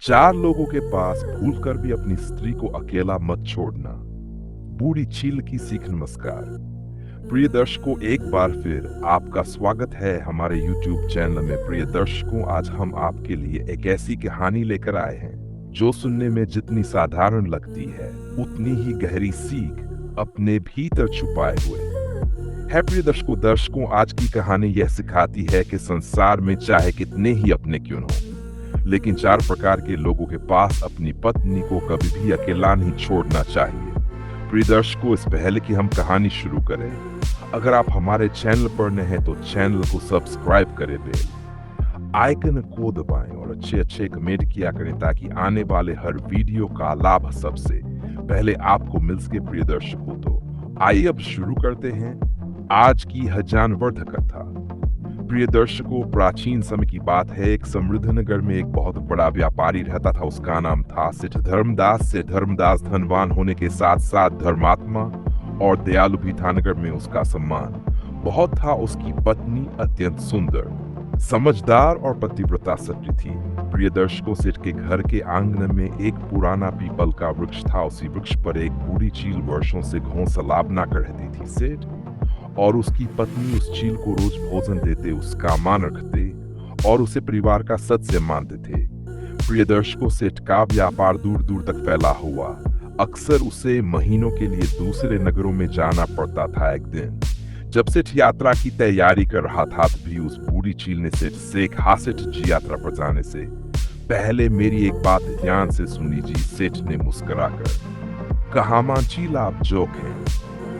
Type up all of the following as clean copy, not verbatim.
चार लोगों के पास भूलकर भी अपनी स्त्री को अकेला मत छोड़ना। बूढ़ी चील की सीख। नमस्कार प्रिय दर्शकों, एक बार फिर आपका स्वागत है हमारे YouTube चैनल में। प्रिय दर्शकों, आज हम आपके लिए एक ऐसी कहानी लेकर आए हैं जो सुनने में जितनी साधारण लगती है उतनी ही गहरी सीख अपने भीतर छुपाए हुए है। प्रिय दर्शकों, आज की कहानी यह सिखाती है कि संसार में चाहे कितने ही अपने क्यों न हो, लेकिन चार प्रकार के लोगों के पास अपनी पत्नी को कभी भी अकेला नहीं छोड़ना चाहिए। प्रिय दर्शकों, इस पहले कि हम कहानी शुरू करें, अगर आप हमारे चैनल पर नए हैं तो चैनल को सब्सक्राइब करें, बेल आइकन को दबाएं और अच्छे कमेंट किया करें ताकि आने वाले हर वीडियो का लाभ सबसे पहले आपको मिल सके। प्रिय दर्शकों, तो आइए अब शुरू करते हैं आज की जानवर्धक कथा। प्रिय दर्शकों, प्राचीन समय की बात है। एक समृद्ध नगर में एक बहुत बड़ा व्यापारी रहता था। उसका नाम था सेठ धर्मदास। से धर्मदास धनवान होने के साथ साथ धर्मात्मा और दयालु भी था। नगर में उसका सम्मान बहुत था। उसकी पत्नी अत्यंत सुंदर, समझदार और पतिव्रता सती थी। प्रिय दर्शकों, सेठ के घर के आंगन में एक पुराना पीपल का वृक्ष था। उसी वृक्ष पर एक बूढ़ी चील वर्षों से घोंसला बनाकर रहती थी। सेठ और उसकी पत्नी उस चील को रोज भोजन देते, उसका मान रखते और उसे परिवार का सदस्य मानते थे। प्रिय दर्शकों, सेठ का व्यापार दूर दूर तक फैला हुआ। अक्सर उसे महीनों के लिए दूसरे नगरों में जाना पड़ता था। एक दिन जब सेठ यात्रा की तैयारी कर रहा था, तभी उस बूढ़ी चील ने सेठ से कहा, सेठ जी, यात्रा पर जाने से पहले मेरी एक बात ध्यान से सुनी जी। सेठ ने मुस्कुराकर कहा, मां चील, आप जोक हैं,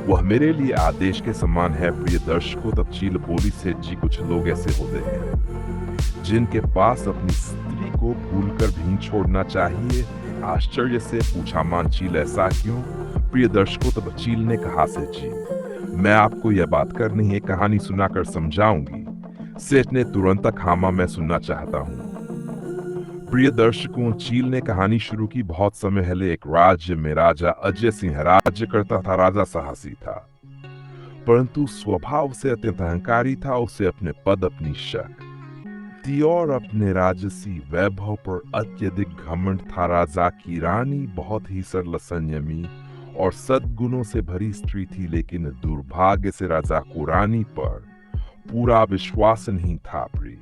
वह मेरे लिए आदेश के समान है। प्रिय दर्शकों, तब चील बोली, सेठ जी, कुछ लोग ऐसे होते हैं जिनके पास अपनी स्त्री को भूलकर भी छोड़ना चाहिए। आश्चर्य से पूछा, मान चील, ऐसा क्यों? प्रिय दर्शकों, तब चील ने कहा, सेठ जी, मैं आपको यह बात करनी है, कहानी सुनाकर समझाऊंगी। सेठ ने तुरंत कहा, मैं सुनना चाहता हूँ। प्रिय दर्शकों, चील ने कहानी शुरू की। बहुत समय पहले एक राज्य में राजा अजय सिंह राज्य करता था। राजा साहसी था, परंतु स्वभाव से अत्यंत अहंकारी था। उसे अपने पद, अपनी शक्ति और अपने राजसी वैभव पर अत्यधिक घमंड था। राजा की रानी बहुत ही सरल, संयमी और सद्गुणों से भरी स्त्री थी, लेकिन दुर्भाग्य से राजा को रानी पर पूरा विश्वास नहीं था। प्रिय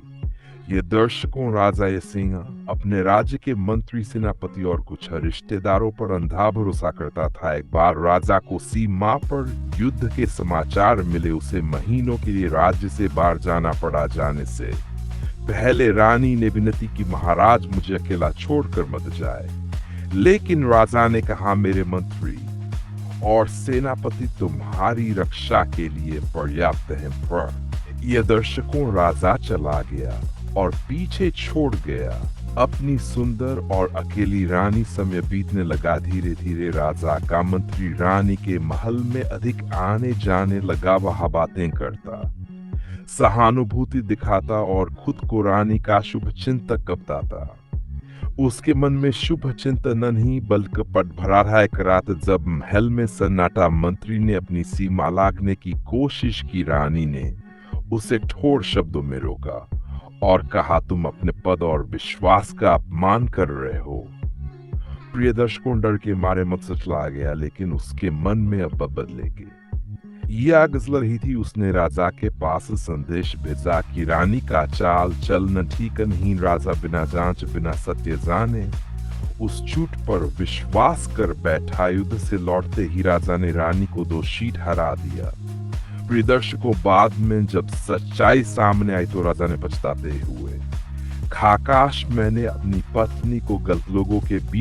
ये दर्शकों, राजा ये सिंह अपने राज्य के मंत्री, सेनापति और कुछ रिश्तेदारों पर अंधा भरोसा करता था। एक बार राजा को सीमा पर युद्ध के समाचार मिले। उसे महीनों के लिए राज्य से बाहर जाना पड़ा। जाने से पहले रानी ने विनती की, महाराज, मुझे अकेला छोड़कर मत जाए। लेकिन राजा ने कहा, मेरे मंत्री और सेनापति तुम्हारी रक्षा के लिए पर्याप्त हैं। पर यह दर्शकों, राजा चला गया और पीछे छोड़ गया अपनी सुंदर और अकेली रानी। समय बीतने लगा। धीरे धीरे राजा का मंत्री रानी के महल में अधिक आने जाने लगा। वह बातें करता, सहानुभूति दिखाता और खुद को रानी का शुभ चिंतक बताता। उसके मन में शुभ चिंतन नहीं बल्कि पट भरा रहा। एक रात जब महल में सन्नाटा, मंत्री ने अपनी सीमा लांघने की कोशिश की। रानी ने उसे ठोर शब्दों में रोका और कहा, तुम अपने पद और विश्वास का अपमान कर रहे हो। प्रिय दर्शकों, डर के मारे मकसद चला गया, लेकिन उसके मन में अब बदलेगी यह गजल रही थी। उसने राजा के पास संदेश भेजा कि रानी का चाल चलन ठीक नहीं। राजा बिना जांच बिना सत्य जाने उस झूठ पर विश्वास कर बैठा। युद्ध से लौटते ही राजा ने रानी को दोषी ठहरा दिया। प्रिय दर्शकों, बाद में जब सच्चाई सामने आई तो राजा ने पछताते हुए कहा, काश मैंने अपनी पत्नी को गलत लोगों के बीच